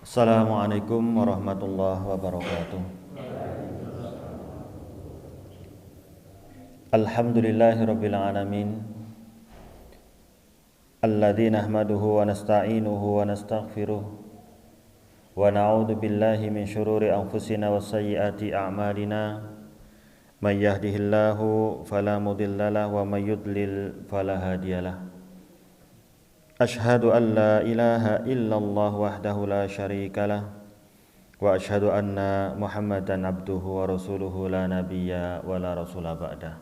Assalamualaikum warahmatullahi wabarakatuh. Alhamdulillahirabbil alamin. Alladzi nahmaduhu wa nasta'inuhu wa nastaghfiruh wa na'udzu billahi min syururi anfusina wa sayyiati a'malina. May yahdihillahu fala mudhillalah wa may yudlil fala hadiyalah. Ashhadu an la ilaha illallah wahdahu la syarikalah wa ashhadu anna Muhammadan abduhu wa rasuluhu la nabiyya wa la rasula ba'dah.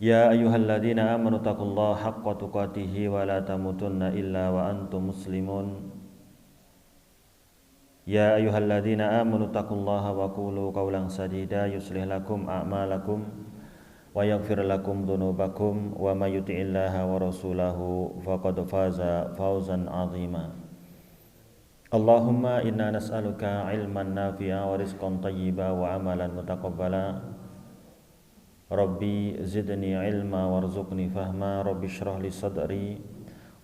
Ya ayyuhalladzina amanu taqullaha haqqa tuqatih wa la tamutunna illa wa antum muslimun. Ya ayyuhalladzina amanu taqullaha wa qulu qawlan sadida yuslih lakum a'malakum wa yaghfir lakum dhunubakum wa may yuti'illaha wa rasulahu faqad faza fawzan 'azima. Allahumma inna nas'aluka ilman nafi'a wa rizqan thayyiba wa amalan mutaqabbala. Rabbi zidni ilma warzuqni fahma. Rabbi shrah li sadri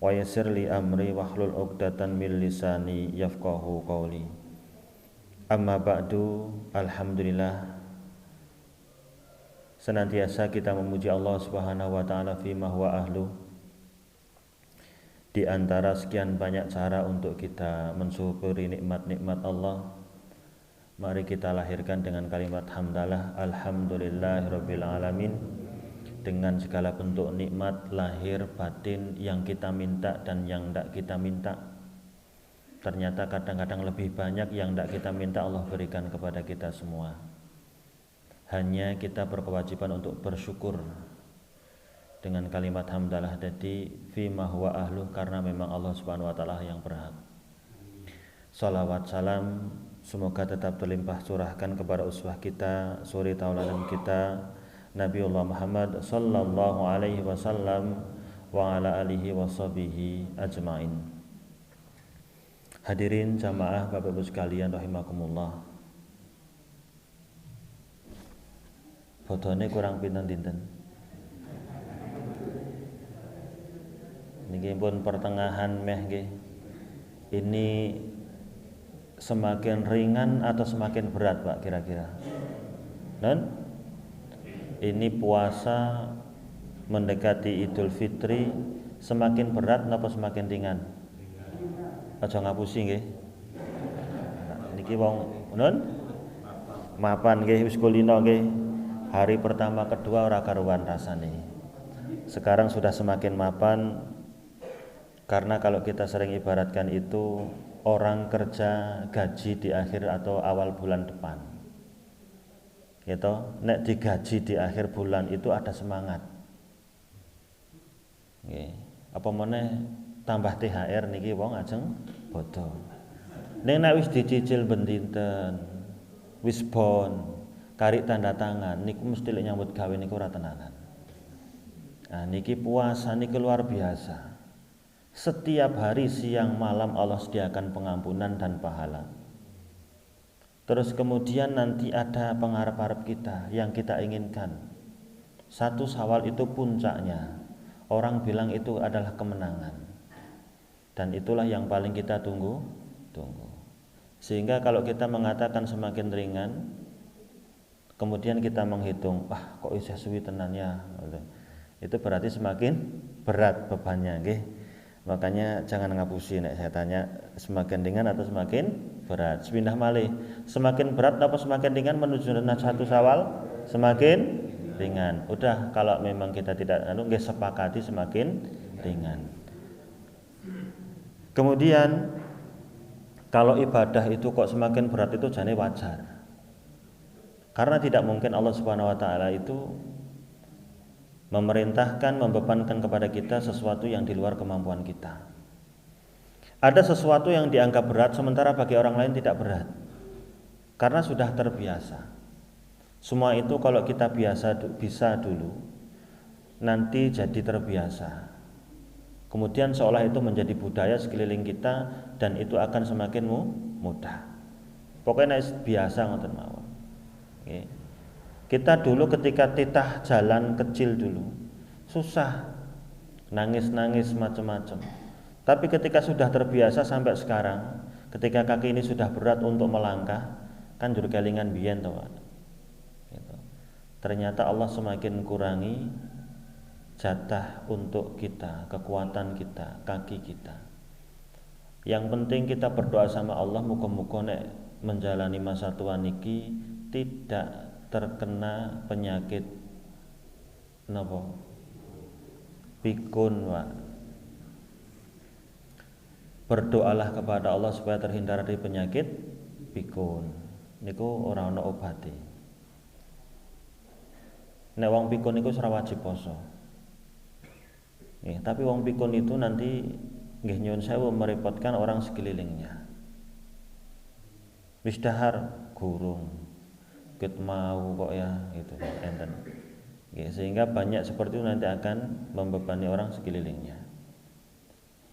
wa yassir li amri wahlul 'uqdatan min lisani yafqahu qawli. Amma ba'du, alhamdulillah, senantiasa kita memuji Allah Subhanahu wa taala fi ma huwa ahlu. Di antara sekian banyak cara untuk kita mensyukuri nikmat-nikmat Allah, mari kita lahirkan dengan kalimat hamdalah alhamdulillahirabbil alamin. Dengan segala bentuk nikmat lahir batin yang kita minta dan yang tidak kita minta. Ternyata kadang-kadang lebih banyak yang tidak kita minta Allah berikan kepada kita semua. Hanya kita berkewajiban untuk bersyukur dengan kalimat hamdalah tadi fi ma huwa ahluh, karena memang Allah Subhanahu wa taala yang berhak. Shalawat salam semoga tetap terlimpah curahkan kepada uswah kita, suri tauladan kita, Nabiullah Muhammad sallallahu alaihi wasallam wa ala alihi washabihi ajmain. Hadirin jamaah Bapak Ibu sekalian rahimakumullah. Fotone kurang pinten dinten. Niki pun pertengahan meh nggih. Ini semakin ringan atau semakin berat, Pak, kira-kira? Dan ini puasa mendekati Idul Fitri, semakin berat napa semakin ringan? Aja ngapusi nggih. Niki wong nun mapan nggih wis kulino nggih. Hari pertama kedua ora karuan rasane. Sekarang sudah semakin mapan, karena kalau kita sering ibaratkan itu orang kerja gaji di akhir atau awal bulan depan. Gitu, nek digaji di akhir bulan itu ada semangat. Nggih. Apa meneh tambah THR niki wong ajeng bodho. Ning nek wis dicicil ben dinten, wis bon, kari tanda tangan niku mesti lek nyambut gawe niku ora tenanan. Nah, niki puasa niki luar biasa. Setiap hari siang malam Allah sediakan pengampunan dan pahala. Terus kemudian nanti ada pengharap-harap kita yang kita inginkan. 1 Syawal itu puncaknya. Orang bilang itu adalah kemenangan. Dan itulah yang paling kita tunggu. Sehingga kalau kita mengatakan semakin ringan, kemudian kita menghitung, wah kok isih suwi tenan ya, itu berarti semakin berat bebannya, nggih. Makanya jangan ngapusi nek saya tanya semakin ringan atau semakin berat. Sepindah malih, semakin berat atau semakin ringan menuju 1 Syawal? Semakin ringan. Udah, kalau memang kita tidak nggih sepakati semakin ringan. Kemudian kalau ibadah itu kok semakin berat itu jane wajar. Karena tidak mungkin Allah Subhanahu wa taala itu memerintahkan, membebankan kepada kita sesuatu yang di luar kemampuan kita. Ada sesuatu yang dianggap berat sementara bagi orang lain tidak berat. Karena sudah terbiasa. Semua itu kalau kita bisa dulu, nanti jadi terbiasa. Kemudian seolah itu menjadi budaya sekeliling kita dan itu akan semakin mudah. Pokoknya biasa ngoten mawon. Kita dulu ketika titah jalan kecil dulu susah, nangis-nangis macam-macam. Tapi ketika sudah terbiasa sampai sekarang, ketika kaki ini sudah berat untuk melangkah, kan jur kelingan biyen to, Pak. Gitu. Ternyata Allah semakin kurangi jatah untuk kita, kekuatan kita, kaki kita. Yang penting kita berdoa sama Allah muga-muga nek menjalani masa tua niki tidak terkena penyakit napa? Pikun, Pak. Berdoalah kepada Allah supaya terhindar dari penyakit pikun. Niku ora ana obate. Nek wong pikun niku ora wajib poso. Tapi wong pikun itu nanti nggih nyuwun sewu merepotkan orang sekelilingnya. Wis dahar gurung, ket mau kok ya gitu enten. Sehingga banyak seperti itu nanti akan membebani orang sekelilingnya.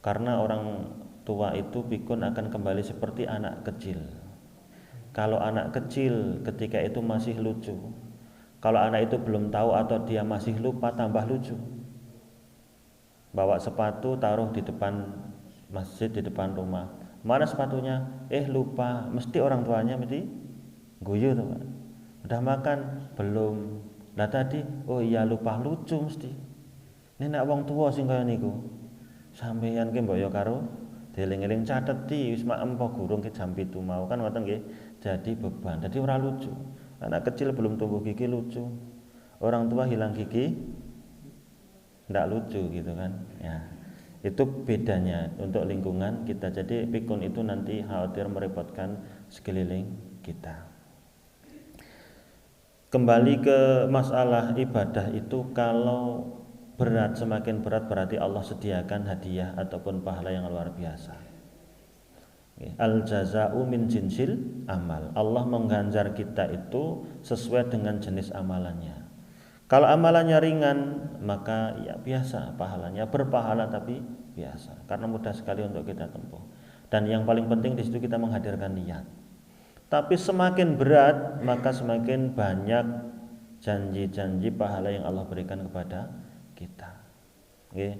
Karena orang tua itu pikun akan kembali seperti anak kecil. Kalau anak kecil ketika itu masih lucu, kalau anak itu belum tahu atau dia masih lupa tambah lucu. Bawa sepatu taruh di depan masjid, di depan rumah. Mana sepatunya? Lupa. Mesti orang tuanya mesti guyu tuh, Pak. Udah makan? Belum. Lah tadi, oh iya lupa, lucu mesti. Ini nak wong tua sing kaya niku. Sampeyan ki mbok ya karo dieling-eling cateti wis mak empo gurung ki jam 7 mau kan ngoten nggih. Jadi beban. Jadi ora lucu. Anak kecil belum tumbuh gigi lucu. Orang tua hilang gigi ndak lucu gitu kan. Ya. Itu bedanya untuk lingkungan kita. Jadi pikun itu nanti khawatir merepotkan sekeliling kita. Kembali ke masalah ibadah itu, kalau berat, semakin berat berarti Allah sediakan hadiah ataupun pahala yang luar biasa. Al jaza'u min jinsil amal. Allah mengganjar kita itu sesuai dengan jenis amalannya. Kalau amalannya ringan, maka ya biasa pahalanya, berpahala tapi biasa, karena mudah sekali untuk kita tempuh. Dan yang paling penting di situ kita menghadirkan niat. Tapi semakin berat, maka semakin banyak janji-janji pahala yang Allah berikan kepada kita. Oke.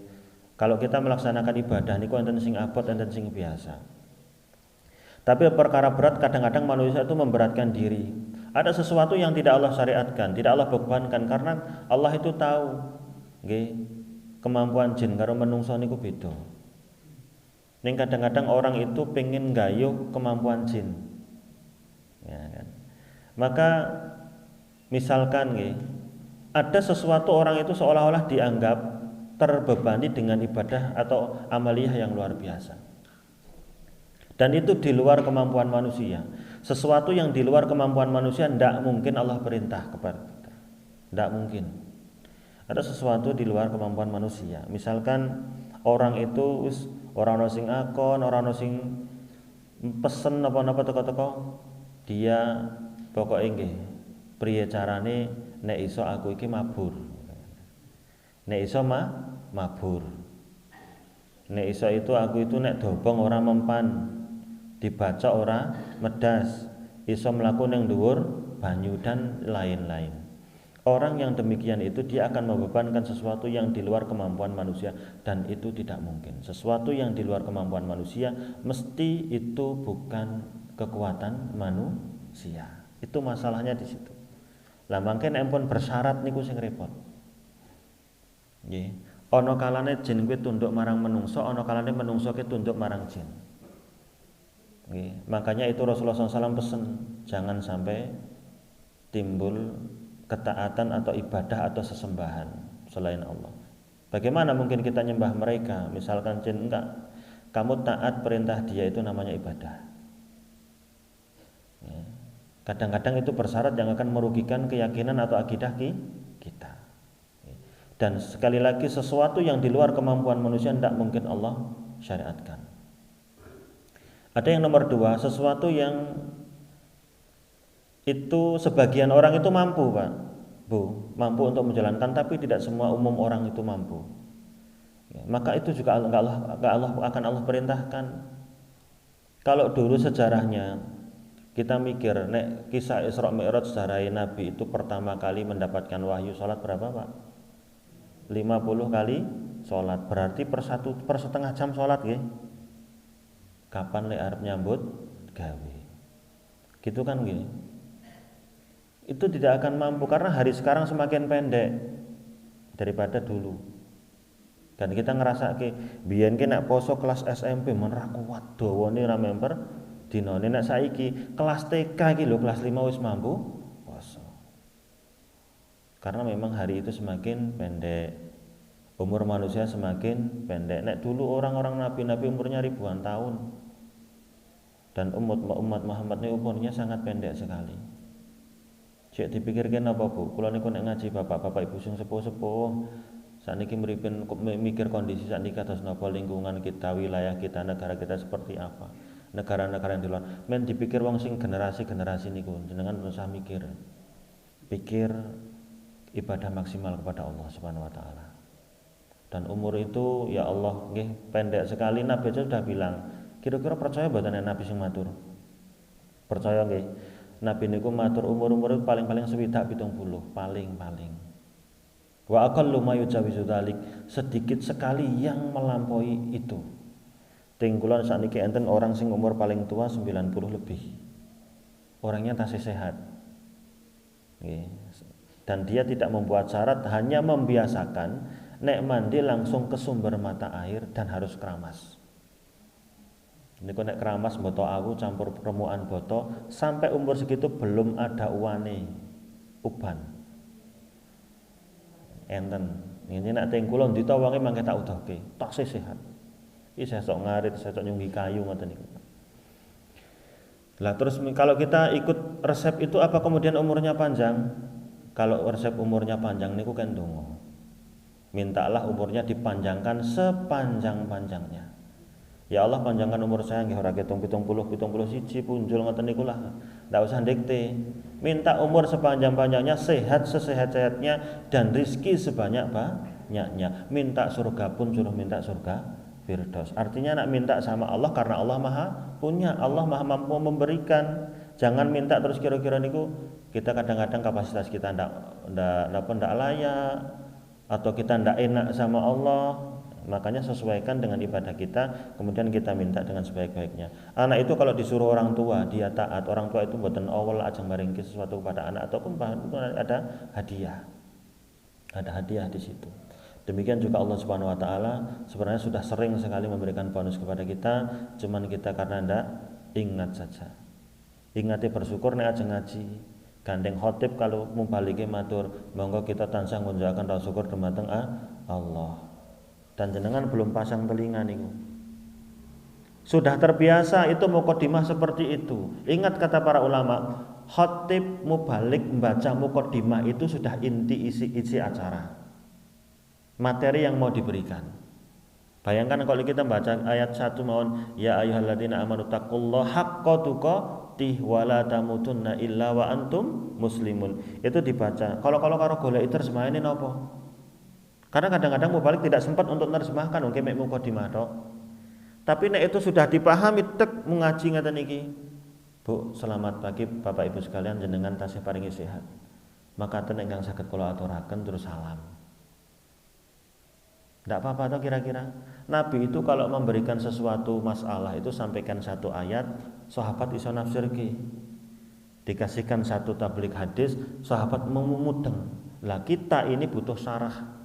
Kalau kita melaksanakan ibadah niku enten sing abot, enten sing biasa. Tapi perkara berat kadang-kadang manusia itu memberatkan diri. Ada sesuatu yang tidak Allah syariatkan, tidak Allah bebankan, karena Allah itu tahu nggih, kemampuan jin karo menungso niku beda. Ning kadang-kadang orang itu pengen gayuh kemampuan jin. Ya kan? Maka misalkan nggih, ada sesuatu orang itu seolah-olah dianggap terbebani dengan ibadah atau amaliyah yang luar biasa. Dan itu di luar kemampuan manusia. Sesuatu yang di luar kemampuan manusia tidak mungkin Allah perintah kepada kita. Tidak mungkin. Ada sesuatu di luar kemampuan manusia. Misalkan orang itu orang ono sing akon, orang ono sing pesen apa-apa teko-teko, dia pokoknya nggih priye carane nek iso aku iki mabur. Nek iso mabur. Nek iso itu aku itu nek dobong ora mempan, dibaca ora medas, iso mlaku ning dhuwur banyu dan lain-lain. Orang yang demikian itu dia akan membebankan sesuatu yang di luar kemampuan manusia, dan itu tidak mungkin. Sesuatu yang di luar kemampuan manusia mesti itu bukan kekuatan manusia. Itu masalahnya di situ. Lah mangke nek pun bersyarat niku sing repot. Nggih. Ana kalane jin kuwi tunduk marang menungso, ana kalane menungso kuwi tunduk marang jin. Makanya itu Rasulullah SAW pesan jangan sampai timbul ketaatan atau ibadah atau sesembahan selain Allah. Bagaimana mungkin kita nyembah mereka? Misalkan jin, enggak, kamu taat perintah dia, itu namanya ibadah. Kadang-kadang itu bersyarat yang akan merugikan keyakinan atau akidah kita. Dan sekali lagi, sesuatu yang di luar kemampuan manusia tidak mungkin Allah syariatkan. Ada yang nomor 2, sesuatu yang itu sebagian orang itu mampu, Pak, Bu, mampu untuk menjalankan, tapi tidak semua umum orang itu mampu. Maka itu juga Allah akan Allah perintahkan. Kalau dulu sejarahnya kita mikir, nek kisah Isra Mi'raj sejarah Nabi itu pertama kali mendapatkan wahyu, salat berapa, Pak? 50 kali salat. Berarti per setengah jam salat nggih. Kapan lek arep nyambut gawe. Gitu kan nggih. Itu tidak akan mampu karena hari sekarang semakin pendek daripada dulu. Dan kita ngerasake biyen ki nek poso kelas SMP men ra kuat dawane ra member dinane, nek saiki kelas TK iki lho kelas 5 wis mampu poso. Karena memang hari itu semakin pendek. Umur manusia semakin pendek. Nek dulu orang-orang nabi-nabi umurnya ribuan tahun. Dan umat Muhammad ini umurnya sangat pendek sekali. Cek dipikirkan apa Bu? Kula niku nek ngaji bapak-bapak ibu sing sepuh-sepuh sakniki mripin mikir kondisi sakniki kados napa lingkungan kita, wilayah kita, negara kita seperti apa. Negara-negara yang di luar. Men dipikir wong sing generasi-generasi niku jenengan usah mikir. Pikir ibadah maksimal kepada Allah Subhanahu wa taala. Dan umur itu ya Allah nggih pendek sekali. Nabi aja sudah bilang, kira-kira percaya mboten Nabi sing matur? Percaya nggih. Nabi niku matur umur-umur paling-paling 70 paling-paling. Wa aqallu ma yujawizu dzalik, sedikit sekali yang melampaui itu. Tinggulan sakniki enten orang sing umur paling tua 90 lebih. Orangnya tasih sehat. Nggih. Dan dia tidak membuat syarat, hanya membiasakan nek mandi langsung ke sumber mata air dan harus keramas. Niku nek keramas boto awu campur remukan boto sampai umur segitu belum ada uane uban. Enten. Ini nek teng kula ndita wonge mangke tak udohke, tasih sehat. Iki sesuk ngarit, sesuk nyunggi kayu ngoten niku. Lah terus kalau kita ikut resep itu apa kemudian umurnya panjang? Kalau resep umurnya panjang niku kan donga. Mintalah umurnya dipanjangkan sepanjang-panjangnya. Ya Allah panjangkan umur saya nggih ora ketung 71 punjul ngoten niku lah. Ndak usah dikte. Minta umur sepanjang-panjangnya, sehat sesehat-sehatnya dan rizki sebanyak-banyaknya. Minta surga pun suruh minta surga Firdaus. Artinya nak minta sama Allah karena Allah Maha punya, Allah Maha mampu memberikan. Jangan minta terus kira-kira niku kita kadang-kadang kapasitas kita ndak layak atau kita ndak enak sama Allah. Makanya sesuaikan dengan ibadah kita, kemudian kita minta dengan sebaik-baiknya. Anak itu kalau disuruh orang tua, dia taat. Orang tua itu mboten awal ajeng maringke sesuatu kepada anak ataupun ada hadiah. Ada hadiah di situ. Demikian juga Allah Subhanahu wa taala sebenarnya sudah sering sekali memberikan bonus kepada kita, cuman kita karena ndak ingat saja. Ingati bersyukur nek ajeng ngaji. Gandeng khotib kalau mubalike matur, monggo kita tansah ngunjakaken rasa syukur dumateng Allah. Dan jenengan belum pasang telinga niku. Sudah terbiasa itu muqaddimah seperti itu. Ingat kata para ulama, khatib mubalik membaca muqaddimah itu sudah inti isi acara. Materi yang mau diberikan. Bayangkan kalau kita baca ayat 1 mawon, ya ayyuhalladzina amanu taqullaha haqqa tuqatih wa la tamutunna illa wa antum muslimun. Itu dibaca. Kalau karo golek terjemahane napa? Karena kadang-kadang mubalik tidak sempat untuk menerjemahkan wong mek muqaddimah tok. Tapi nek itu sudah dipahami tek mengaji ngaten iki. Bu, selamat pagi Bapak Ibu sekalian, jenengan tasih paringi sehat. Maka ten ingkang saged kula aturaken terus salam. Tidak apa-apa toh kira-kira. Nabi itu kalau memberikan sesuatu masalah itu sampaikan satu ayat, sahabat iso nafsirke. Dikasihkan satu tablik hadis, sahabat memudeng. Lah kita ini butuh syarah.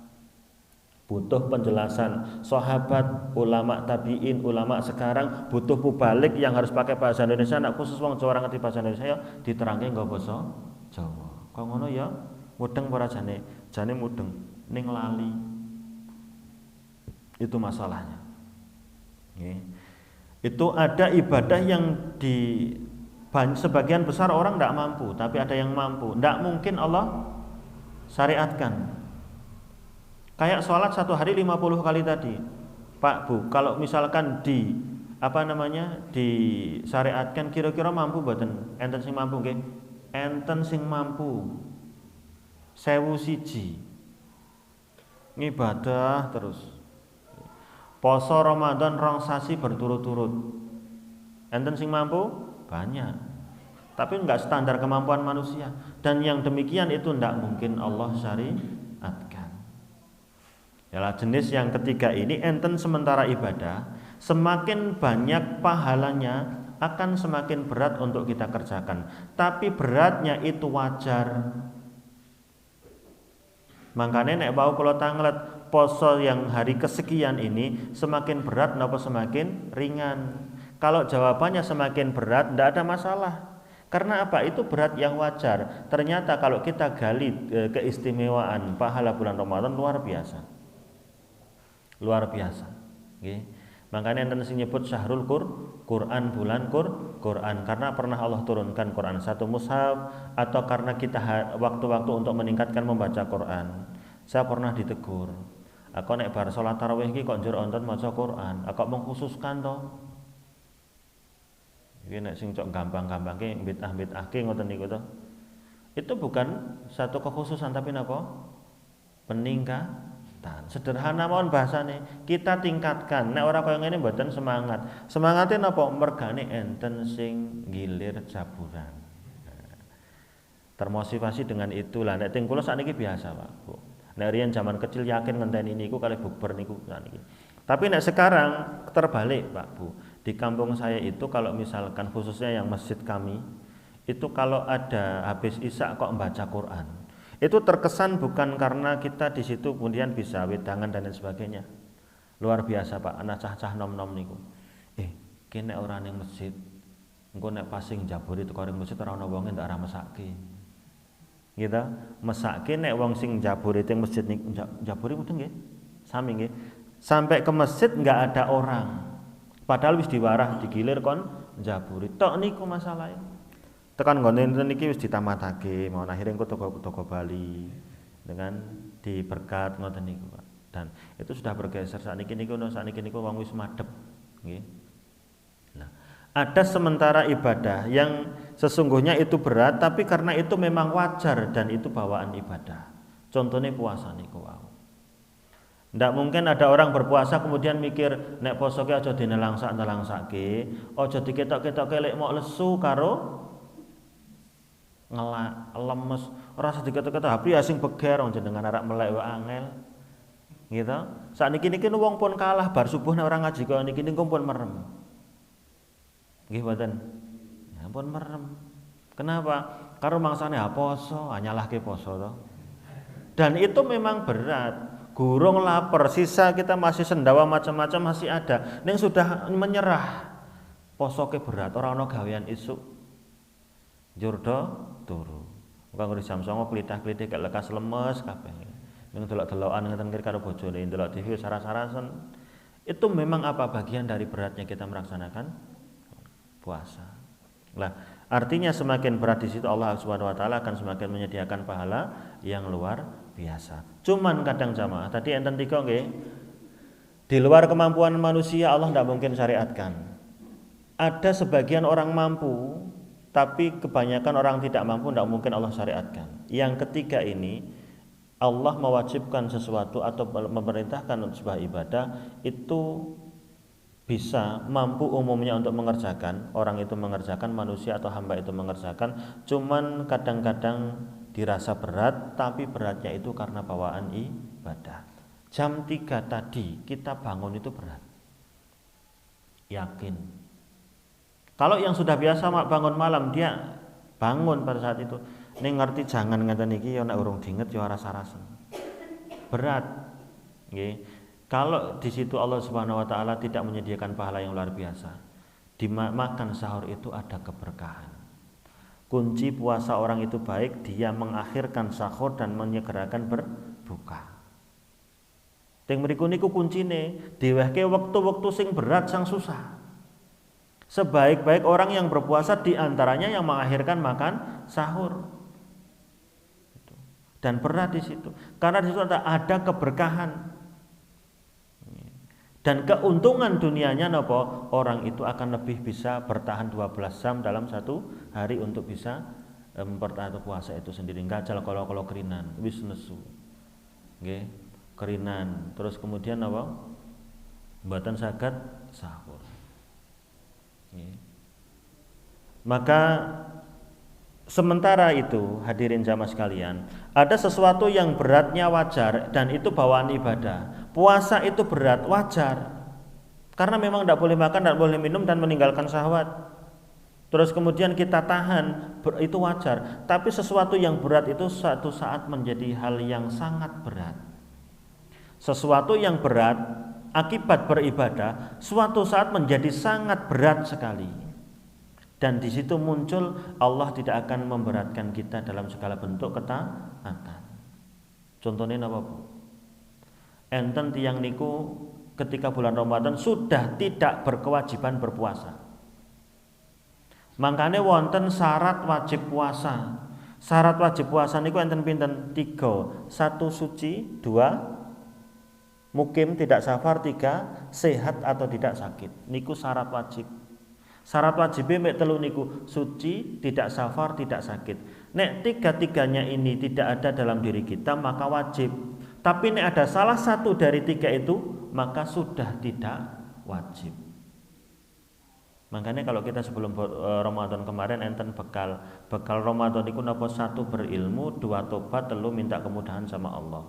Butuh penjelasan. Sahabat, ulama tabi'in, ulama sekarang butuh mubalik yang harus pakai bahasa Indonesia. Nak khusus wong Jawa ngerti bahasa Indonesia ya diterangke nggo basa Jawa. Kok ngono ya mudeng para jane mudeng ning lali. Itu masalahnya. Nggih. Itu ada ibadah yang sebagian besar orang tidak mampu, tapi ada yang mampu. Tidak mungkin Allah syariatkan. Kayak sholat satu hari 50 kali tadi, Pak Bu. Kalau misalkan disyariatkan, kira-kira mampu mboten? Enten sing mampu nggih? Enten sing mampu. 1001 ngibadah terus. Poso Ramadan 2 sasi berturut-turut. Enten sing mampu? Banyak. Tapi enggak standar kemampuan manusia. Dan yang demikian itu enggak mungkin Allah syariatkan. Yalah jenis yang ketiga ini enten sementara ibadah, semakin banyak pahalanya akan semakin berat untuk kita kerjakan. Tapi beratnya itu wajar. Makanya nek bau kalau tanglet poso yang hari kesekian ini semakin berat napa semakin ringan. Kalau jawabannya semakin berat tidak ada masalah. Karena apa? Itu berat yang wajar. Ternyata kalau kita gali keistimewaan pahala bulan Ramadan luar biasa. Luar biasa. Okay. Makanya enten sing nyebut syahrul Quran, bulan Quran, karena pernah Allah turunkan Quran satu mushaf, atau karena kita waktu-waktu untuk meningkatkan membaca Quran. Saya pernah ditegur, aku nek bar salat tarawih iki kok njur onten maca Quran, aku mengkhususkan to. Iki nek sing cok gampang-gampangke bid'ah-bid'ahke ngoten niku to. Itu bukan satu kekhususan tapi napa? Peningkatan. Sederhana mawon bahasane, kita tingkatkan. Nek ora kaya ngene mboten semangat. Semangate napa? Mergane enten sing gilir jaburan. Termotivasi dengan itu lah. Nek teng kula sakniki biasa, Pak, Bu. Nek riyen zaman kecil yakin ngenteni niku kalih bukber niku sakniki. Tapi nek sekarang terbalik, Pak, Bu. Di kampung saya itu kalau misalkan khususnya yang masjid kami, itu kalau ada habis isya kok membaca Quran. Itu terkesan bukan karena kita di situ kemudian bisa wedangan dan lain sebagainya. Luar biasa, Pak, anak cah-cah nom-nom niku. Kene ora ning masjid. Engko nek passing jabur itu karo masjid ora ono wonge ndak ora mesake. Gitu. Mesake nek wong sing jabur itu masjid niku jabur mboten nggih. Sami nggih. Sampai ke masjid enggak ada orang. Padahal wis diwarah digilir kon jaburi. Tok niku masalahe. Tekan nggone niki wis ditamatake, mau akhire engko toko Bali dengan diberkat ngoten niku, Pak. Dan itu sudah bergeser sakniki niku wong wis madhep, nggih. Nah, ada sementara ibadah yang sesungguhnya itu berat tapi karena itu memang wajar dan itu bawaan ibadah. Contohnya puasa niku wau. Ndak mungkin ada orang berpuasa kemudian mikir nek poso ki aja dinelangsak-nelangsake, aja diketok-ketokke lek mok lesu karo ngelak lemes ora sedikit-sedikit HP asing beger wong jenengan arek melek wae angel gitu. Sakniki niki wong pun kalah bar subuh nek ora ngaji kok niki pun merem. Nggih mboten. Ya pun merem. Kenapa? Karo mangsane poso, nyalahke poso to. Dan itu memang berat. Gurung lapar, sisa kita masih sendawa macam-macam masih ada. Ning sudah menyerah. Posoke berat, ora ana gawean isuk. Jurdo turu. Kanggo jam 09.00 klitah-klitih gak lekas lemes kabeh. Ning delok-delokan ngeten kira karo bojone, ndelok TV saras-sarasen. Itu memang apa bagian dari beratnya kita melaksanakan puasa. Lah, artinya semakin berat di situ Allah Subhanahu wa taala akan semakin menyediakan pahala yang luar biasa. Cuman kadang jamaah, tadi enten 3 nggih. Di luar kemampuan manusia Allah tidak mungkin syariatkan. Ada sebagian orang mampu tapi kebanyakan orang tidak mampu, tidak mungkin Allah syariatkan. Yang ketiga ini Allah mewajibkan sesuatu atau memerintahkan untuk sebuah ibadah itu bisa mampu umumnya untuk mengerjakan, orang itu mengerjakan, manusia atau hamba itu mengerjakan, cuman kadang-kadang dirasa berat, tapi beratnya itu karena bawaan ibadah. Jam 3 tadi kita bangun itu berat, yakin. Kalau yang sudah biasa bangun malam dia bangun pada saat itu, ning ngerti jangan ngeten iki ya nek urung diinget ya rasa-rasen. Berat. Nggih. Kalau di situ Allah Subhanahu wa taala tidak menyediakan pahala yang luar biasa. Di makan sahur itu ada keberkahan. Kunci puasa orang itu baik, dia mengakhirkan sahur dan menyegerakan berbuka. Teng mriku niku kuncine, diwehke wektu-wektu sing berat sang susah. Sebaik-baik orang yang berpuasa diantaranya yang mengakhirkan makan sahur. Dan berat di situ. Karena di situ ada keberkahan. Dan keuntungan dunianya napa? Orang itu akan lebih bisa bertahan 12 jam dalam satu hari untuk bisa mempertahankan puasa itu sendiri. Gajal kalau kerinan, wis nesu. Nggih, kerinan. Terus kemudian napa? Mboten saged sahur. Maka sementara itu hadirin jamaah sekalian, ada sesuatu yang beratnya wajar dan itu bawaan ibadah. puasa itu berat, wajar. Karena memang tidak boleh makan, tidak boleh minum dan meninggalkan syahwat. Terus kemudian kita tahan, itu wajar. Tapi sesuatu yang berat itu suatu saat menjadi hal yang sangat berat. Sesuatu yang berat akibat beribadah suatu saat menjadi sangat berat sekali. Dan di situ muncul Allah tidak akan memberatkan kita dalam segala bentuk ketaatan. Contohnya apa, Bu? Enten tiyang niku ketika bulan Ramadan sudah tidak berkewajiban berpuasa. Makanya wonten syarat wajib puasa. Syarat wajib puasa niku enten pinten? 3. 1 suci, 2 mukim tidak safar, 3 sehat atau tidak sakit. Niku syarat wajib. Syarat wajib mek 3 niku suci, tidak safar, tidak sakit. Nek 3-3-nya ini tidak ada dalam diri kita maka wajib. Tapi nek ada salah satu dari 3 itu maka sudah tidak wajib. Makanya kalau kita sebelum Ramadan kemarin enten bekal Ramadan itu napa? 1 berilmu, 2 tobat, 3 minta kemudahan sama Allah.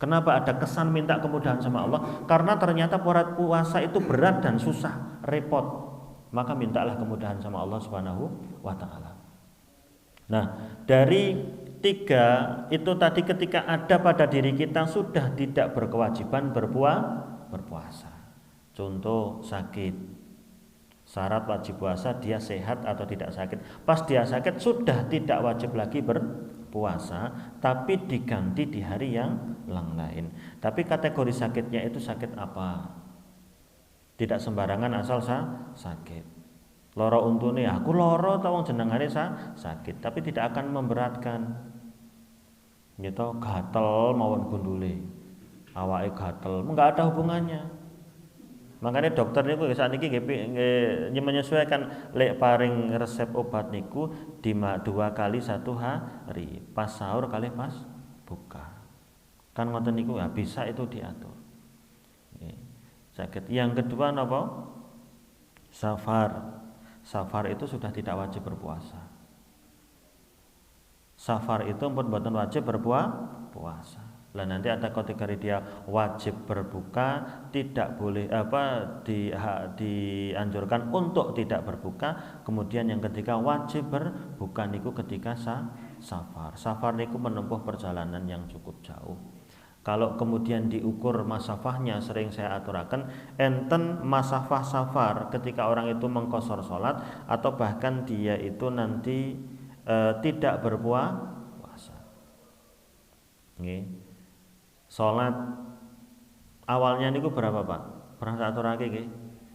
Kenapa ada kesan minta kemudahan sama Allah? Karena ternyata puasa itu berat dan susah, repot. Maka mintalah kemudahan sama Allah Subhanahu wa taala. Nah, dari 3 itu tadi ketika ada pada diri kita sudah tidak berkewajiban berpuasa. Contoh sakit. Syarat wajib puasa dia sehat atau tidak sakit. Pas dia sakit sudah tidak wajib lagi berpuasa, tapi diganti di hari yang lain. Tapi kategori sakitnya itu sakit apa? Tidak sembarangan asal sakit. Loro untune aku loro ta wong jenengane sakit, tapi tidak akan memberatkan. Gitu gatel mawon gundule. Awake gatel, enggak ada hubungannya. Makanya dokter niku saat niki nggih menyesuaikan lek paring resep obat niku 2 kali 1 hari, pas sahur kali pas buka. Kan ngoten niku ya bisa itu diatur. Nggih. Sakit. Yang kedua napa? Safar. Safar itu sudah tidak wajib berpuasa. Safar itu pun mboten wajib berpuasa. Lah nanti ada kategori dia wajib berbuka, tidak boleh dianjurkan untuk tidak berbuka. Kemudian yang ketiga wajib berbuka niku ketika safar. Safar niku menempuh perjalanan yang cukup jauh. Kalau kemudian diukur masafahnya sering saya aturakan enten masafah safar ketika orang itu mengqosor salat atau bahkan dia itu nanti tidak berpuasa. Nggih. Salat awalnya niku berapa, Pak? Pernah tak aturake nggih?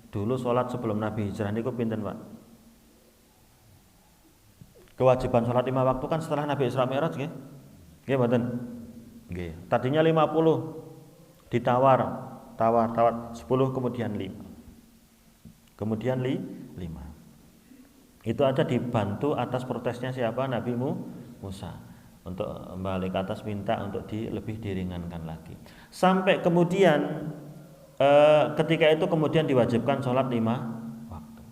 Dulu salat sebelum Nabi hijrah niku pinten, Pak? Kewajiban salat 5 waktu kan setelah Nabi Isra Mi'raj nggih? Nggih mboten? Nggih. Tadinya 50 ditawar 10 kemudian 5. Kemudian 5. Itu aja dibantu atas protesnya siapa? Nabi Musa. Untuk kembali ke atas minta untuk lebih diringankan lagi. Sampai kemudian ketika itu kemudian diwajibkan sholat 5 waktu.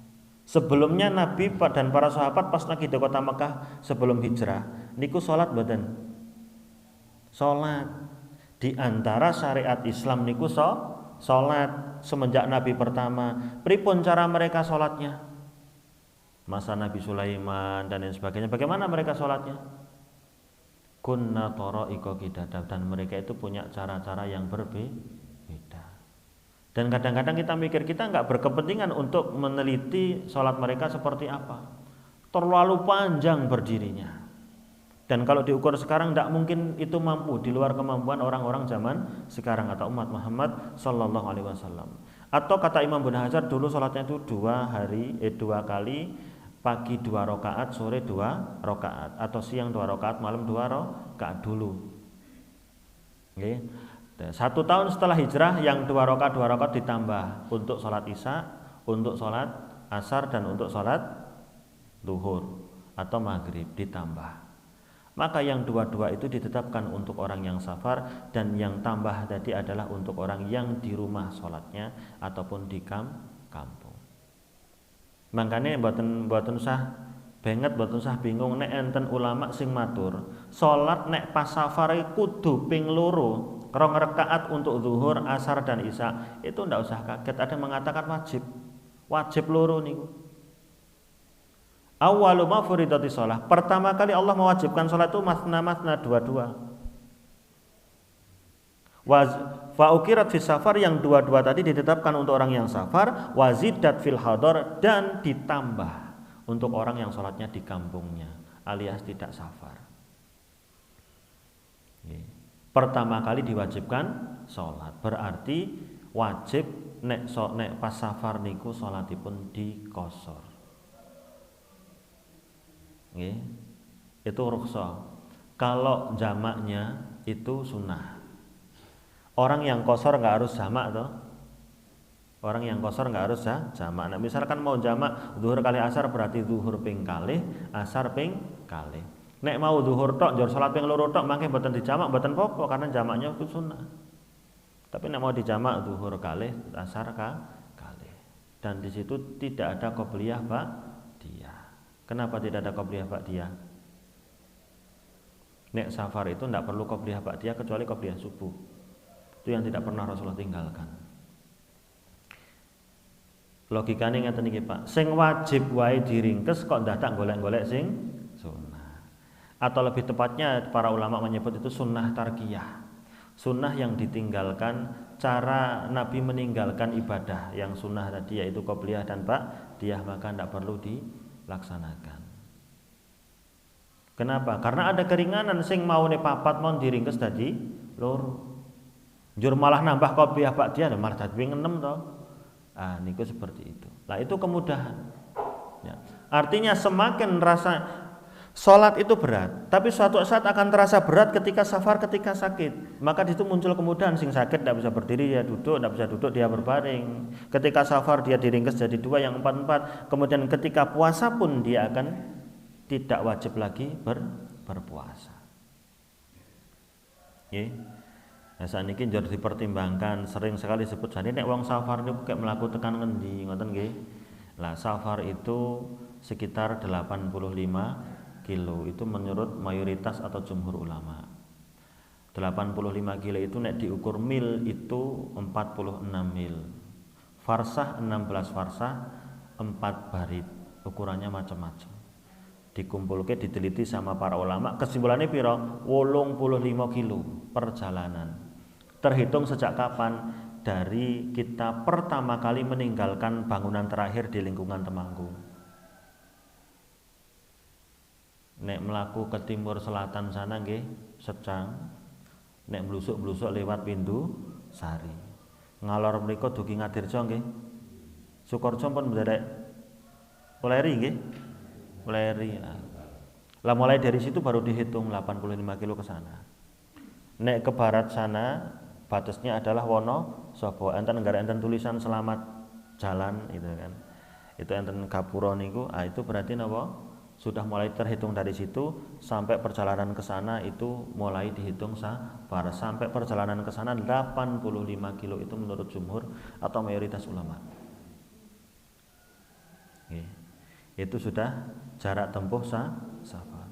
Sebelumnya Nabi dan para sahabat pas lagi di kota Mekah sebelum hijrah niku sholat mboten? Sholat. Di antara syariat Islam niku sholat semenjak Nabi pertama. Pripun cara mereka sholatnya? Masa Nabi Sulaiman dan lain sebagainya. Bagaimana mereka sholatnya? Kunna tara'iqa qidada, dan mereka itu punya cara-cara yang berbeda. Dan kadang-kadang kita mikir kita nggak berkepentingan untuk meneliti sholat mereka seperti apa. Terlalu panjang berdirinya. Dan kalau diukur sekarang tidak mungkin itu mampu di luar kemampuan orang-orang zaman sekarang atau umat Muhammad Sallallahu Alaihi Wasallam. Atau kata Imam Ibnu Hajar dulu sholatnya itu 2 kali. Pagi 2 rakaat, sore 2 rakaat, atau siang 2 rakaat, malam 2 rakaat dulu. Oke. 1 tahun setelah hijrah yang 2 rakaat ditambah untuk sholat isya, untuk sholat asar dan untuk sholat zuhur atau maghrib ditambah. Maka yang 2 itu ditetapkan untuk orang yang safar dan yang tambah tadi adalah untuk orang yang di rumah sholatnya ataupun di kampung. Makanya mboten usah banget, mboten usah bingung nek enten ulama sing matur salat nek pas safar kudu ping 2 rong rakaat untuk zuhur, asar dan isya, itu ndak usah kaget. Ada yang mengatakan wajib loro niku. Awwalu ma furidati shalah. Pertama kali Allah mewajibkan salat itu masna dua-dua. Fa ukirat fis safar, yang dua-dua tadi ditetapkan untuk orang yang safar, wazidat fil hadar, dan ditambah untuk orang yang sholatnya di kampungnya alias tidak safar. Pertama kali diwajibkan sholat, berarti wajib nek pas safar niku sholatipun dikosor. Itu rukhsah. Kalau jamaknya itu sunnah. Orang yang kosor nggak harus jamak toh. Orang yang kosor nggak harus jamak. Nah, misalkan mau jamak zuhur kali asar, berarti zuhur ping kalih, asar ping kalih. Nek mau zuhur tok, jor salat ping loro tok, mangke mboten dijamak, mboten apa-apa karena jamaknya itu sunnah. Tapi nek mau dijamak zuhur kalih, asar kalih. Dan di situ tidak ada qobliyah ba'diyah. Kenapa tidak ada qobliyah ba'diyah? Nek safar itu tidak perlu qobliyah ba'diyah kecuali qobliyah subuh. Itu yang tidak pernah Rasulullah tinggalkan. Logikane ngeten iki, Pak. Sing wajib wae diringkes kok dadak golek-golek sing sunnah. Atau lebih tepatnya para ulama menyebut itu sunnah tarkiyah. Sunnah yang ditinggalkan, cara Nabi meninggalkan ibadah yang sunnah tadi yaitu qobliyah dan ba'diyah, maka tidak perlu dilaksanakan. Kenapa? Karena ada keringanan, sing maune papat mau diringkes tadi loro. Jur malah nambah qobliyah ba'diyah malah dadi ping 6 to. Ah niku seperti itu. Lah itu kemudahan. Ya. Artinya semakin rasa salat itu berat, tapi suatu saat akan terasa berat ketika safar, ketika sakit. Maka di situ muncul kemudahan, sing sakit tidak bisa berdiri dia duduk, tidak bisa duduk dia berbaring. Ketika safar dia diringkes jadi 2 yang 4-4. Kemudian ketika puasa pun dia akan tidak wajib lagi berpuasa. Nggih. Nah, saat ini jauh dipertimbangkan, sering sekali disebut jadi nek wong safar niku kayak melaku tekan ngendi ngoten nggih. Lah safar itu sekitar 85 kilo itu menurut mayoritas atau jumhur ulama. 85 kilo itu nek diukur mil itu 46 mil. Farsah 16 farsah 4 barit. Ukurannya macam-macam. Dikumpulke diteliti sama para ulama, kesimpulannya piro? 85 kilo perjalanan. Terhitung sejak kapan? Dari kita pertama kali meninggalkan bangunan terakhir di lingkungan Temanggung. Nek melaku ke timur selatan sana nggih Secang. Nek blusuk-blusuk lewat Pindu Sari. Ngalor mriku dugi Ngadirjo nggih. Sukorejo pun menderek Weleri nggih. Weleri. Lah mulai dari situ baru dihitung 85 kilo ke sana. Nek ke barat sana batasnya adalah Wonosobo. Enten negara enten tulisan selamat jalan itu kan. Itu enten Gapura niku, itu berarti napa? Sudah mulai terhitung dari situ sampai perjalanan ke sana itu mulai dihitung safar. Sampai perjalanan ke sana 85 kilo itu menurut jumhur atau mayoritas ulama. Itu sudah jarak tempuh safar.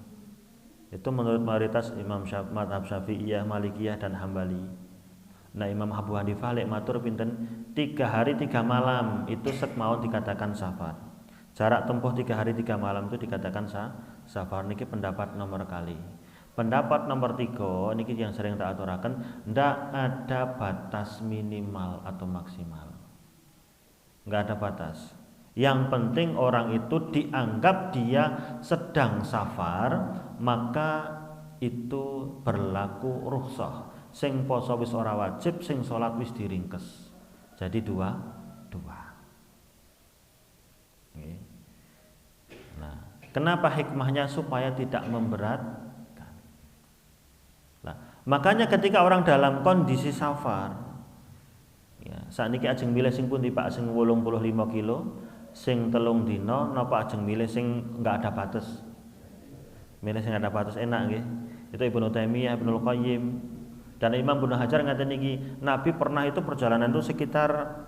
Itu menurut mayoritas Imam Madhab Syafi'iyah, Malikiyah dan Hambali. Nah Imam Abu Hanifah lek matur pinten 3 hari 3 malam itu sekmawon dikatakan safar. Jarak tempuh 3 hari 3 malam itu dikatakan safar. Niki pendapat nomor kali. Pendapat nomor 3 niki yang sering tak aturaken, ndak ada batas minimal atau maksimal. Enggak ada batas. Yang penting orang itu dianggap dia sedang safar, maka itu berlaku rukhsah. Sing poso wis ora wajib, sing salat wis diringkes. Jadi dua. Nah, kenapa hikmahnya supaya tidak memberatkan. Nah, makanya ketika orang dalam kondisi safar, ya, sakniki ajeng milih sing pundi Pak, sing 85 kilo, sing 3 dina napa ajeng milih sing enggak ada batas. Milih sing ada batas enak nggih. Itu Ibnu Taimiyah, Ibnu Qayyim dan Imam Ibnu Hajar ngaten iki, Nabi pernah itu perjalanan itu sekitar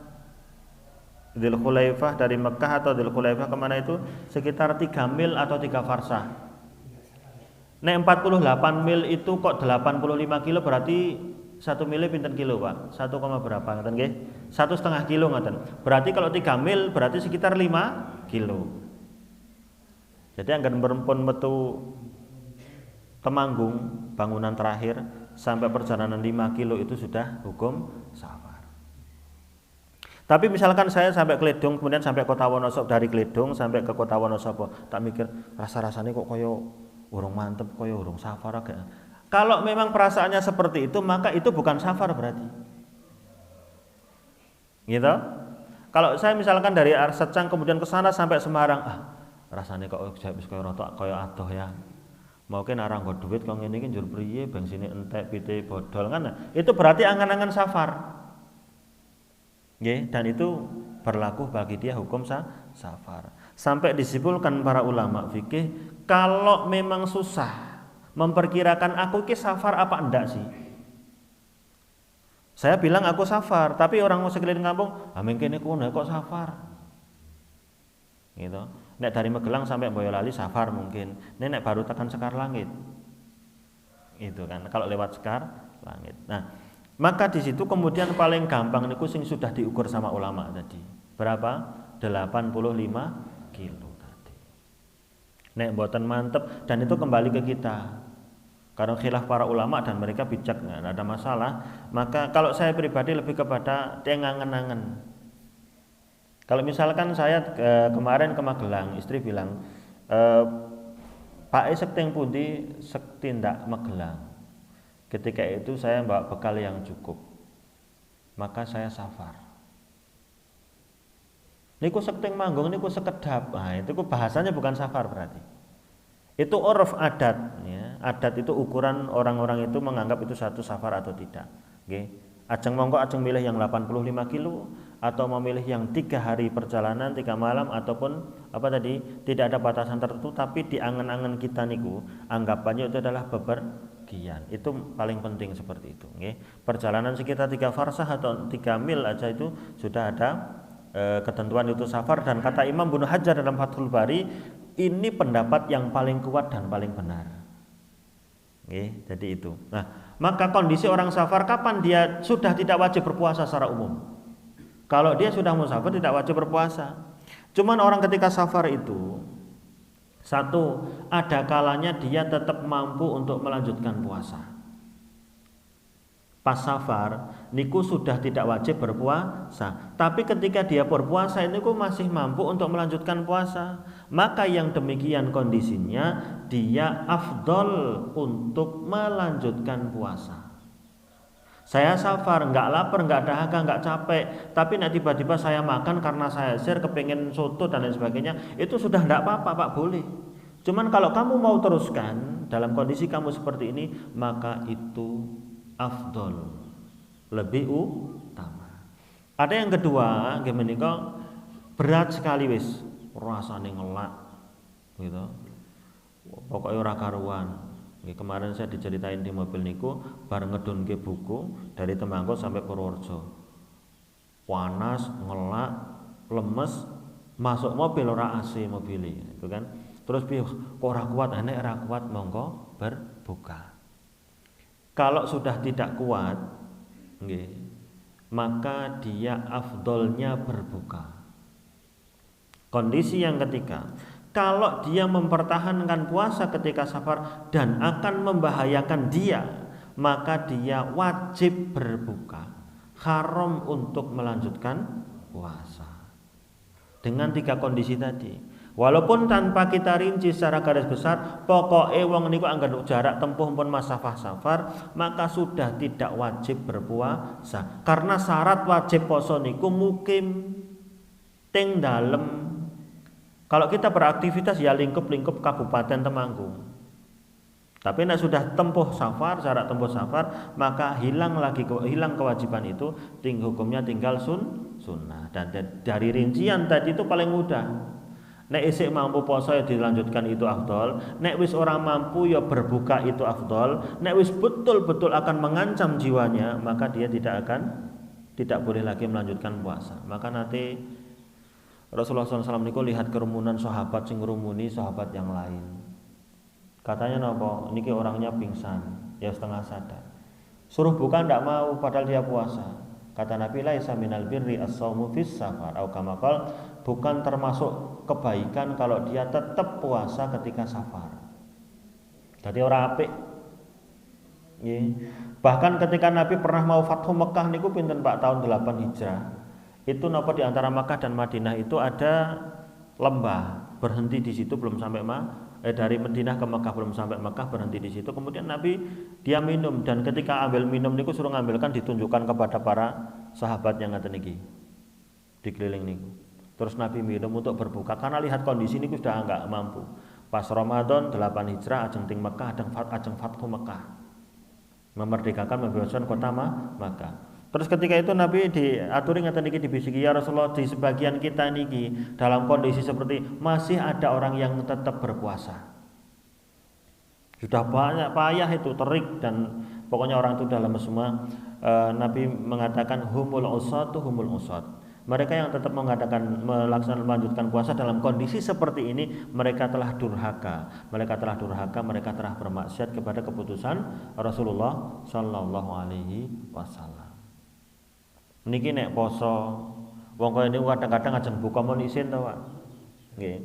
Dzul Khulaifah dari Mekah atau Dzul Khulaifah kemana itu sekitar 3 mil atau 3 farsah. Nek 48 mil itu kok 85 kilo berarti 1 mil pinten kilo Pak? 1, berapa ngoten nggih? 1,5 kilo ngoten. Berarti kalau 3 mil berarti sekitar 5 kilo. Jadi anggen pun metu Temanggung bangunan terakhir sampai perjalanan 5 kilo itu sudah hukum safar. Tapi misalkan saya sampai Kledong kemudian sampai Kota Wonosobo, dari Kledong sampai ke Kota Wonosobo, tak mikir rasa-rasanya kok koyo urung mantep, koyo urung safar agak. Kalau memang perasaannya seperti itu, maka itu bukan safar berarti. Gitu? Kalau saya misalkan dari Secang kemudian ke sana sampai Semarang, rasanya kok koyo rotok koyo adoh ya. Mungkin arah nggo duit kok ngene iki njur priye bensine entek pite bodol kan. Itu berarti angan-angan safar. Nggih, dan itu berlaku bagi dia hukum safar. Sampai disimpulkan para ulama fikih, kalau memang susah memperkirakan aku ki safar apa enggak sih? Saya bilang aku safar, tapi orang sekeliling kampung, mungkin aku kok safar. Gitu. Nek dari Magelang sampai Boyolali safar mungkin. Nek baru tekan Sekar Langit. Itu kan kalau lewat Sekar Langit. Nah, maka di situ kemudian paling gampang niku sing sudah diukur sama ulama tadi. Berapa? 85 kilo tadi. Nek mboten mantep dan itu kembali ke kita. Karena khilaf para ulama dan mereka bijak, nggak ada masalah. Maka kalau saya pribadi lebih kepada tengangen-angen. Kalau misalkan saya kemarin ke Magelang, istri bilang, Pak sekting pundi sektindak Magelang. Ketika itu saya bawa bekal yang cukup, maka saya safar. Niku sekting manggung, niku sekedap. Nah, itu bahasanya bukan safar berarti. Itu uruf adat, ya. Adat itu ukuran orang-orang itu menganggap itu satu safar atau tidak. Okay. Ajeng monggo ajeng milih yang 85 kilo atau memilih yang 3 hari perjalanan 3 malam ataupun apa tadi tidak ada batasan tertentu, tapi di angen-angen kita niku anggapannya itu adalah bepergian. Itu paling penting seperti itu. Okay. Perjalanan sekitar 3 farsah atau 3 mil aja itu sudah ada ketentuan itu safar, dan kata Imam Ibnu Hajar dalam Fathul Bari ini pendapat yang paling kuat dan paling benar. Oke, jadi itu. Nah, maka kondisi orang safar kapan dia sudah tidak wajib berpuasa secara umum? Kalau dia sudah musafir tidak wajib berpuasa. Cuman orang ketika safar itu satu, ada kalanya dia tetap mampu untuk melanjutkan puasa. Pas safar niku sudah tidak wajib berpuasa, tapi ketika dia berpuasa ini masih mampu untuk melanjutkan puasa, maka yang demikian kondisinya dia afdol untuk melanjutkan puasa. Saya safar, nggak lapar, nggak dahaga, nggak capek, tapi nanti tiba-tiba saya makan karena saya kepengen soto dan lain sebagainya, itu sudah nggak apa-apa Pak, boleh. Cuman kalau kamu mau teruskan dalam kondisi kamu seperti ini, maka itu afdol, lebih utama. Ada yang kedua, gimana kok berat sekali wis, rasane ngelak, gitu. Pokoknya ora karuan. Kemarin saya diceritain di mobil niku, bareng ngedonke buku dari Temanggung sampai Purworejo. Panas, ngelak, lemes, masuk mobil ora AC mobilnya, itu kan. Terus piye kok ora kuat, nek ora kuat monggo berbuka. Kalau sudah tidak kuat, maka dia afdolnya berbuka. Kondisi yang ketiga, kalau dia mempertahankan puasa ketika safar dan akan membahayakan dia, maka dia wajib berbuka. Haram untuk melanjutkan puasa. Dengan 3 kondisi tadi. Walaupun tanpa kita rinci secara garis besar, pokoknya wong niku anggar jarak tempuh pun masafah safar, maka sudah tidak wajib berpuasa. Karena syarat wajib poso niku mukim ting dalem. Kalau kita beraktivitas ya lingkup-lingkup Kabupaten Temanggung. Tapi nek sudah tempuh safar, jarak tempuh safar, maka hilang kewajiban itu, hukumnya tinggal sunnah. Dan dari rincian tadi itu paling mudah. Nek isik mampu poso ya dilanjutkan itu afdol. Nek wis orang mampu ya berbuka itu afdol. Nek wis betul-betul akan mengancam jiwanya, maka dia tidak boleh lagi melanjutkan puasa. Maka nanti Rasulullah SAW niku lihat kerumunan sahabat sing ngrumuni sahabat yang lain. Katanya napa? Niki orangnya pingsan, ya setengah sadar. Suruh buka ndak mau padahal dia puasa. Kata Nabi, laisa minal birri as-shaumu fis safar. Atau kama qala, bukan termasuk kebaikan kalau dia tetap puasa ketika safar. Jadi ora apik. Nggih. Bahkan ketika Nabi pernah mau Fathu Mekah niku pinten Pak tahun 8 Hijrah. Itu napa di antara Makkah dan Madinah itu ada lembah, berhenti di situ belum sampai dari Madinah ke Mekah belum sampai Mekah berhenti di situ. Kemudian Nabi dia minum dan ketika ambil minum niku suruh ngambilkan ditunjukkan kepada para sahabat yang ngaten niki. Dikeliling niku. Terus Nabi minum untuk berbuka karena lihat kondisi niku sudah enggak mampu. Pas Ramadan 8 Hijrah ajeng ting Mekah ajeng Fathu Mekah. Memerdekakan membebaskan kota Makkah. Terus ketika itu Nabi diaturi ngaten niki dibisiki, ya Rasulullah, di sebagian kita niki dalam kondisi seperti masih ada orang yang tetap berpuasa. Sudah banyak payah itu terik dan pokoknya orang itu dalam semua. Nabi mengatakan humul usatu humul usat. Mereka yang tetap mengadakan melanjutkan puasa dalam kondisi seperti ini mereka telah durhaka. Mereka telah bermaksiat kepada keputusan Rasulullah sallallahu alaihi wasallam. Niki nek poso wong kaya niku kadang-kadang ajeng buka mon isin to, Pak. Nggih.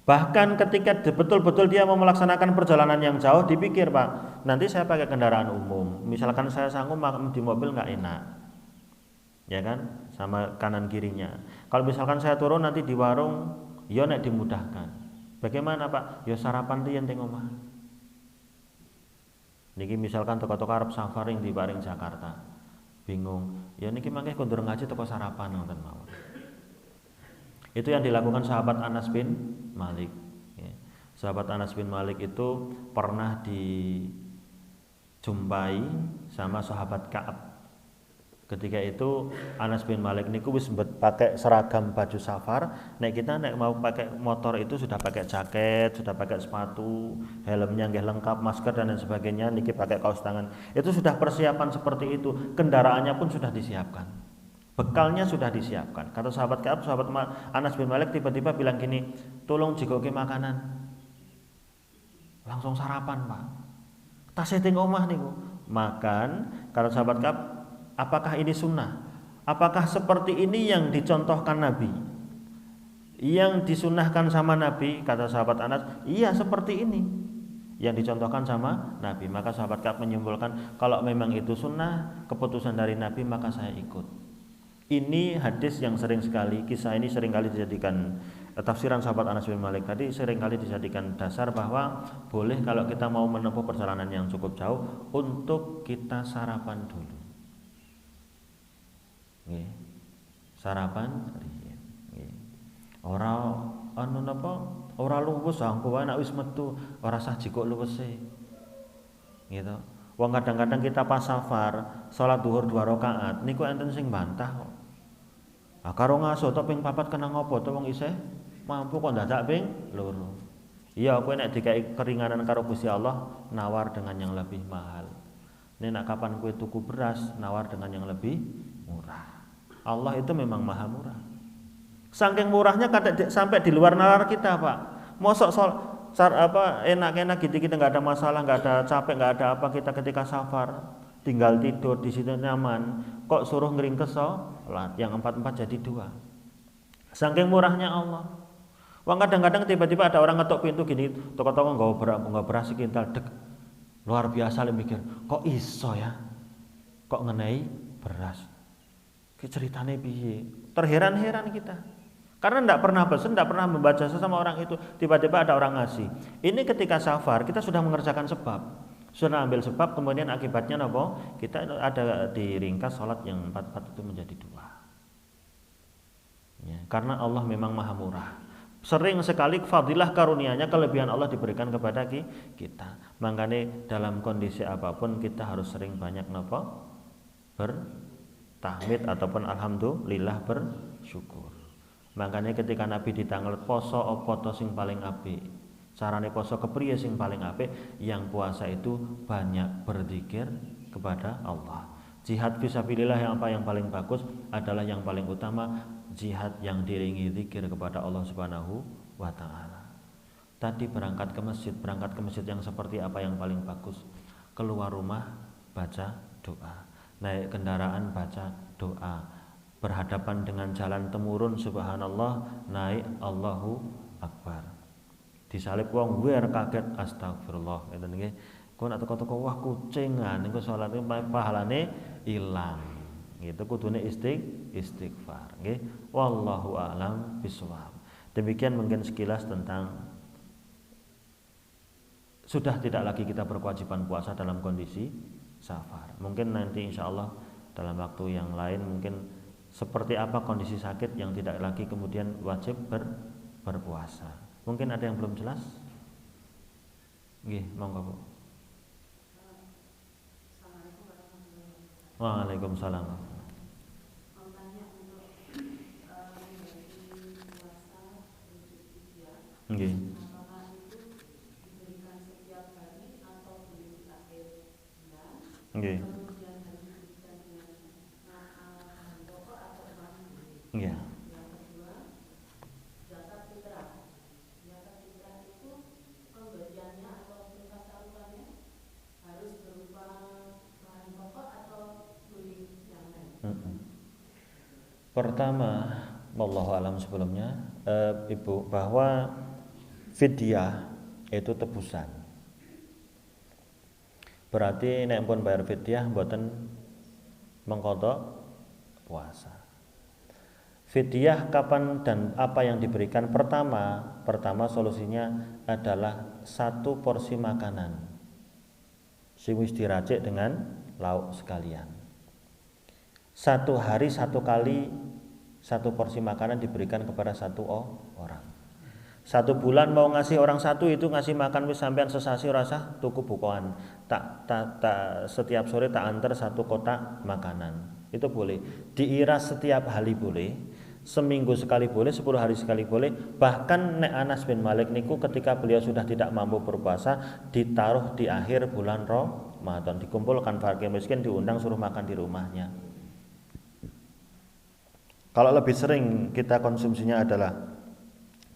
Bahkan ketika betul-betul dia mau melaksanakan perjalanan yang jauh dipikir, Pak, nanti saya pakai kendaraan umum. Misalkan saya sanggup di mobil nggak enak. Ya kan? Sama kanan kirinya. Kalau misalkan saya turun nanti di warung, ya nek dimudahkan. Bagaimana, Pak? Ya sarapan riyen teng omah. Niki misalkan toko-toko arep safaring di paring Jakarta. Bingung, ya niki mangke kondur ngaji toko sarapan ngoten mawon. Itu yang dilakukan sahabat Anas bin Malik. Ya. Sahabat Anas bin Malik itu pernah dijumpai sama sahabat Ka'ab. Ketika itu Anas bin Malik niku wis pakai seragam baju safar. Nek kita mau pakai motor itu sudah pakai jaket, sudah pakai sepatu, helmnya nggih lengkap, masker dan lain sebagainya, niki pakai kaos tangan. Itu sudah persiapan seperti itu. Kendaraannya pun sudah disiapkan. Bekalnya sudah disiapkan. Kata sahabat Ka'ab, sahabat Anas bin Malik tiba-tiba bilang gini, "Tolong jigoke makanan." Langsung sarapan, Pak. Tasih teng omah niku. Makan, kata sahabat Ka'ab, apakah ini sunnah? Apakah seperti ini yang dicontohkan Nabi? Yang disunahkan sama Nabi, kata sahabat Anas, iya seperti ini yang dicontohkan sama Nabi. Maka sahabat Ka'ab menyimpulkan, kalau memang itu sunnah, keputusan dari Nabi, maka saya ikut. Ini hadis yang sering sekali, kisah ini sering kali dijadikan tafsiran sahabat Anas bin Malik tadi, sering kali dijadikan dasar bahwa boleh kalau kita mau menempuh perjalanan yang cukup jauh untuk kita sarapan dulu. Nggih. Sarapan riyen. Nggih. Ora anu napa? Ora luwes angko wae nek wis metu, ora sah jikok luwese. Gitu. Wong kadang-kadang kita pas safar, salat zuhur 2 rakaat, niku enten sing bantah kok. Ah karo ngaso to ping 4 kena ngopo to wong isih mampu kok dadak ping 2. Iya, kowe nek dikai keringanan karo Gusti Allah, nawar dengan yang lebih mahal. Nek kapan kowe tuku beras, nawar dengan yang lebih murah. Allah itu memang maha murah. Saking murahnya sampai di luar nalar kita, Pak. Mosok enak-enak gitu kita nggak ada masalah, nggak ada capek, nggak ada apa, kita ketika safar tinggal tidur di situ nyaman. Kok suruh ngeringkes sholat yang 4 jadi 2. Saking murahnya Allah. Wong kadang-kadang tiba-tiba ada orang ngetok pintu gini, toko-toko nggak beras sekintal dek. Luar biasa le mikir, kok iso ya? Kok ngenai beras? Ceritane piye? Terheran-heran kita. Karena tidak pernah pesen, tidak pernah membaca sama orang itu. Tiba-tiba ada orang ngasih. Ini ketika safar kita sudah mengerjakan sebab. Sudah ambil sebab, kemudian akibatnya apa? Kita ada diringkas sholat yang 4 itu menjadi 2. Ya, karena Allah memang maha murah. Sering sekali fadilah karunia-Nya, kelebihan Allah diberikan kepada kita. Makanya dalam kondisi apapun kita harus sering banyak bertahmid ataupun alhamdulillah bersyukur. Makanya ketika Nabi ditanglet poso apa to sing paling apik? Carane poso kepriye sing paling apik? Yang puasa itu banyak berzikir kepada Allah. Jihad fisabilillah yang paling bagus adalah yang paling utama jihad yang diiringi zikir kepada Allah Subhanahu wa taala. Tadi berangkat ke masjid yang seperti apa yang paling bagus? Keluar rumah baca doa. Naik kendaraan baca doa. Berhadapan dengan jalan temurun subhanallah, naik Allahu Akbar. Disalib wong wer kaget astagfirullah ngeten nggih. Kok nek teko-teko wah kucingan niku salat pahalane ilang. Gitu kudune istighfar nggih. Wallahu a'lam bishawab. Demikian mungkin sekilas tentang sudah tidak lagi kita berkewajiban puasa dalam kondisi safar. Mungkin nanti insya Allah dalam waktu yang lain mungkin seperti apa kondisi sakit yang tidak lagi kemudian wajib berpuasa. Mungkin ada yang belum jelas? Nggih, monggo Bu. Waalaikumsalam. Nggih. Nggih. Iya. Pertama, wallahu alam sebelumnya, Ibu, bahwa fidyah itu tebusan. Berarti nek pun bayar fidyah mboten mengqadha puasa. Fidyah kapan dan apa yang diberikan? Pertama solusinya adalah 1 porsi makanan sing wis diracik dengan lauk sekalian. 1 hari 1 kali 1 porsi makanan diberikan kepada 1 orang. 1 bulan mau ngasih orang 1 itu ngasih makan wis sampean sesasi rasa tuku bukoan. Tak setiap sore tak antar 1 kotak makanan. Itu boleh. Diiras setiap hari boleh. Seminggu sekali boleh, 10 hari sekali boleh. Bahkan nek Anas bin Malik niku ketika beliau sudah tidak mampu berpuasa, ditaruh di akhir bulan Ramadan, dikumpulkan fakir miskin, diundang suruh makan di rumahnya. Kalau lebih sering kita konsumsinya adalah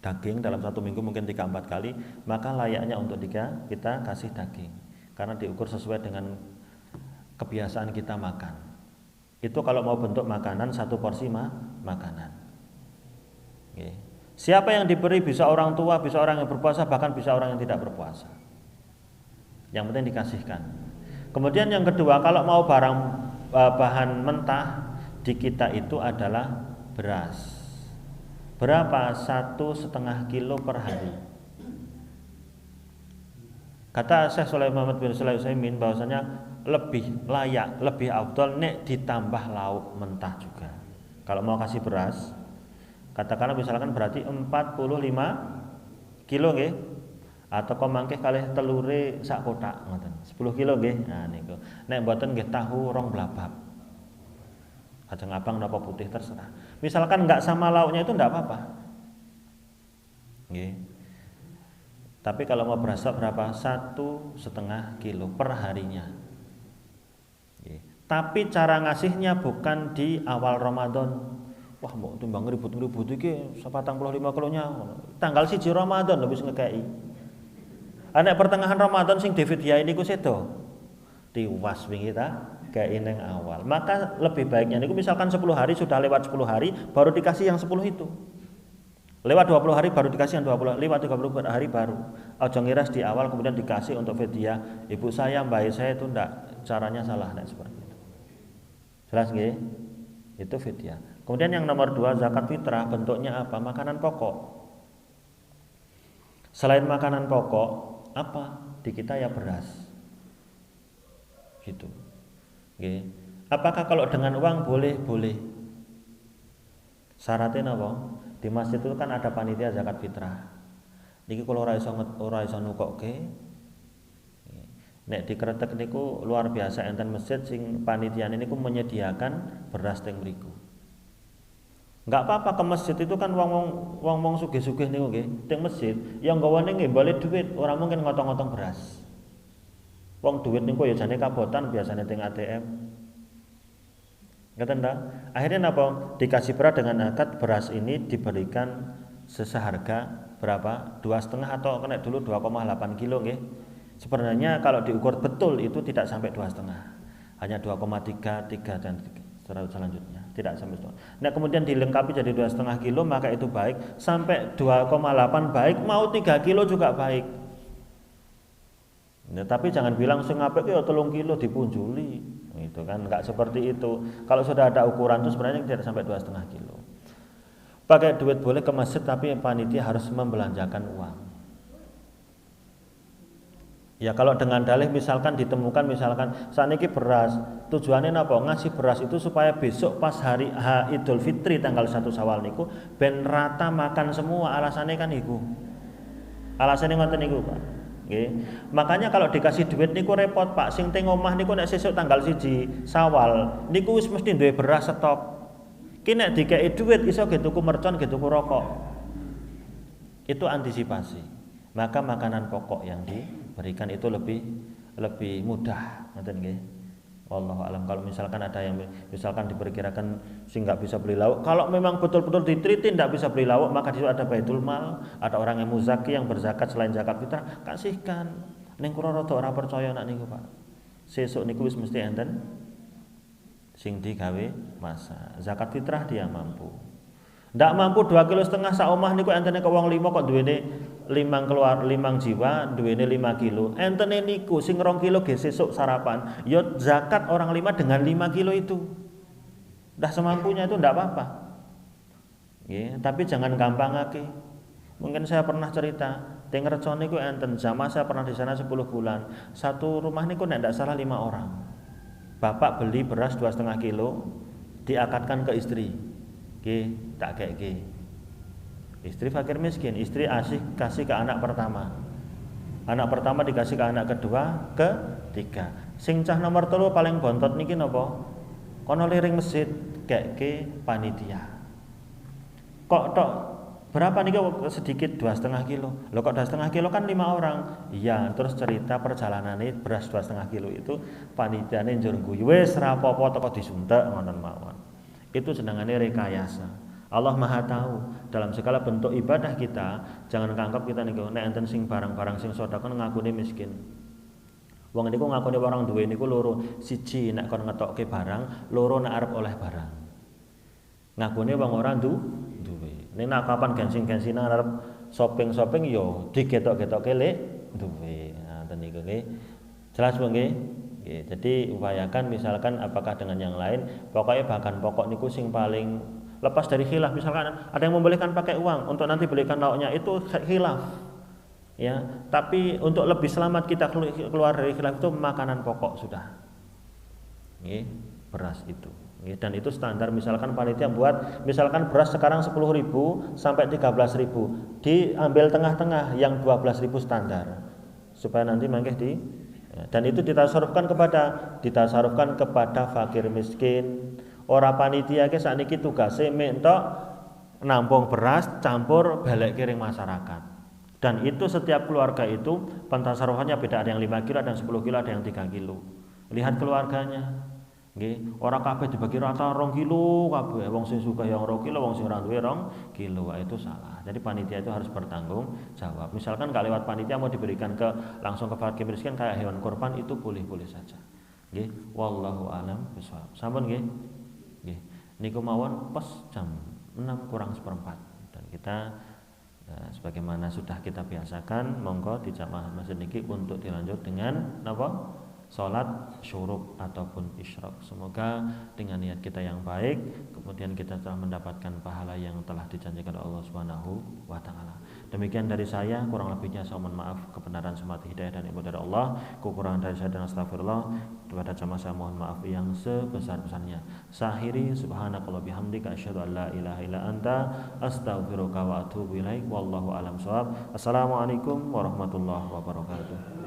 daging dalam 1 minggu mungkin 3-4 kali, maka layaknya untuk kita kasih daging karena diukur sesuai dengan kebiasaan kita makan. Itu kalau mau bentuk makanan 1 porsi makanan. Oke. Siapa yang diberi bisa orang tua, bisa orang yang berpuasa, bahkan bisa orang yang tidak berpuasa. Yang penting dikasihkan. Kemudian yang kedua, kalau mau bahan mentah di kita itu adalah beras. Berapa? 1,5 kilo per hari. Kata Syekh Sulaiman Muhammad bin Shalih Al-Utsaimin bahwasanya lebih layak, lebih afdal nek ditambah lauk mentah juga. Kalau mau kasih beras, katakanlah misalkan berarti 45 kilo nggih. Atau kok mangke kalih telure sak kotak ngoten. 10 kilo nggih. Nah niku. Nek mboten nggih tahu 2 blabak. Kacang abang napa putih terserah. Misalkan enggak sama lauknya itu enggak apa-apa. Nggih. Tapi kalau mau beras berapa? 1,5 kilo per harinya. Nggih. Tapi cara ngasihnya bukan di awal Ramadan. Wah, mau timbang ribut-ribut iki 45 kilonya. Tanggal 1 Ramadan lho wis ngekeki. Anak pertengahan Ramadan sing David ya ini ku sedo. Tiwas wingi ta kayak ning awal. Maka lebih baiknya niku misalkan 10 hari sudah lewat 10 hari baru dikasih yang 10 itu. Lewat 20 hari baru dikasih yang 20, lewat 30 hari baru. Aja ngiras di awal kemudian dikasih untuk fidyah. Ibu saya, mbak saya itu ndak, caranya salah nek seperti itu. Jelas nggih? Itu fidyah. Kemudian yang nomor 2 zakat fitrah bentuknya apa? Makanan pokok. Selain makanan pokok, apa? Di kita ya beras. Gitu. Nggih. Apakah kalau dengan uang boleh? Boleh. Syaratnya apa? Di masjid itu kan ada panitia zakat fitrah. Niki kalau ora iso nukokke. Nek di Kretek niku luar biasa enten masjid sing panitiane niku menyediakan beras teng mriku. Enggak apa-apa ke masjid itu kan wong sugih-sugih niku nggih, teng masjid yang gawane nggih balik duit, ora mungkin ngotong-ngotong beras. Wong duit niku ya jane kabotan biasanya teng ATM. Ngeten ta? Akhirnya napa? Dikasih beras dengan akad beras ini diberikan seharga berapa? 2,5 atau kena dulu 2,8 kilo nggih. Sebenarnya kalau diukur betul itu tidak sampai 2,5. hanya 2,3, 3 dan selanjutnya tidak sampai 2. Nah kemudian dilengkapi jadi 2,5 kilo maka itu baik, sampai 2,8 baik, mau 3 kilo juga baik. Nah, tapi jangan bilang sing apik ya 3 kilo dipunjuli, itu kan enggak seperti itu. Kalau sudah ada ukuran itu sebenarnya tidak sampai 2,5 kilo. Pakai duit boleh ke masjid tapi panitia harus membelanjakan uang. Ya kalau dengan dalih misalkan ditemukan misalkan saniki beras, tujuannya apa? Ngasih beras itu supaya besok pas hari Idul Fitri tanggal 1 Syawal niku ben rata makan semua, alasannya kan iku. Alasannya ngoten niku, Pak. Nggih. Makanya kalau dikasih duit niku repot, Pak. Sing teng omah niku nek sesuk tanggal 1 Syawal niku wis mesti duwe beras stok. Ki nek dikei duit iso ge tuku mercon, ge tuku rokok. Itu antisipasi. Maka makanan pokok yang diberikan itu lebih mudah, ngoten nggih. Wallahu alam. Kalau misalkan ada yang misalkan diperkirakan sing nggak bisa beli lauk, kalau memang betul-betul diteliti tidak bisa beli lauk, maka di situ ada baitul mal, ada orang yang muzaki yang berzakat selain zakat fitrah, kasihkan. Ning kula rada ora percaya nak niku, Pak. Sesuk niku wis mesti enten sing digawe masak. Zakat fitrah dia mampu. Ndak mampu 2,5 kilo sak omah niku entene kok wong 5 kok duwene 5 jiwa, duwene 5 kilo. Entene niku sing 2 kilo ge sesuk sarapan. Ya zakat orang 5 dengan 5 kilo itu. Dah semampunya itu ndak apa-apa. Nggih, tapi jangan gampangake. Mungkin saya pernah cerita, teng Reco niku enten jamaah saya pernah di sana 10 bulan. Satu rumah niku nek ndak salah 5 orang. Bapak beli beras 2,5 kilo, diakatkan ke istri. Oke, tak kayak ke. Istri fakir miskin, istri kasih ke anak pertama. Anak pertama dikasih ke anak kedua, ketiga. Sing cah nomor 3 paling bontot niki napa? Kono liring masjid kayak ke panitia. Kok tok berapa niki sedikit 2,5 kilo. Loh kok 2,5 kilo kan 5 orang. Iya, terus cerita perjalanannya beras 2,5 kilo itu panitiane njur guyu wis ra apa-apa teko disuntek ngoten mawon. Itu sedangane rekayasa. Allah Maha tahu dalam segala bentuk ibadah kita, jangan kanggap kita niku nek enten sing barang-barang sing sedekah ngakune miskin. Wong niku ngakune orang duwe niku loro, siji nek kon ngetokke barang, loro nek arep oleh barang. Ngakune wong ora duwe. Nek nak kapan gensing-gensinan arep shopping yo digetok-getokke lek duwe. Nah, ten niku nggih. Jelas Bu nggih? Jadi upayakan misalkan apakah dengan yang lain, pokoknya bahan pokok niku sing paling lepas dari khilaf. Misalkan ada yang membolehkan pakai uang untuk nanti belikan lauknya, itu khilaf. Ya, tapi untuk lebih selamat kita keluar dari khilaf itu makanan pokok sudah. Beras itu. Dan itu standar. Misalkan panitia buat misalkan beras sekarang 10.000 sampai 13.000, diambil tengah-tengah yang 12.000 standar supaya nanti mangkeh dan itu ditasarufkan kepada fakir miskin. Ora panitia ke sakniki tugase mentok nampung beras campur balik kiring masyarakat. Dan itu setiap keluarga itu pentasarufannya beda, ada yang 5 kilo, ada yang 10 kilo, ada yang 3 kilo. Lihat keluarganya. Nggih, ora kabeh dibagi rata 2 kilo kabeh. Wong sing suka yang 2 kilo, wong sing ora duwe 2 kilo. Itu salah. Jadi panitia itu harus bertanggung jawab. Misalkan enggak lewat panitia mau diberikan langsung ke fakir miskin kayak hewan kurban, itu boleh-boleh saja. Nggih, wallahu alam bishawab. Sampun nggih. Nggih. Niku mawon pas jam 6:04 dan kita sebagaimana sudah kita biasakan, monggo di jamaah masjid niki untuk dilanjut dengan napa? Salat syuruk ataupun isyraq. Semoga dengan niat kita yang baik kemudian kita telah mendapatkan pahala yang telah dijanjikan oleh Allah Subhanahu wa taala. Demikian dari saya, kurang lebihnya saya mohon maaf. Kebenaran semata hidayah dan ibadah dari Allah, kekurangan dari saya dan astagfirullah. Kepada jamaah saya mohon maaf yang sebesar-besarnya. Sahiri subhanakallah bihamdika asyhadu an la ilaha illa anta astaghfiruka wa atubu ilaik. Wallahu alam shawab. Assalamualaikum warahmatullahi wabarakatuh.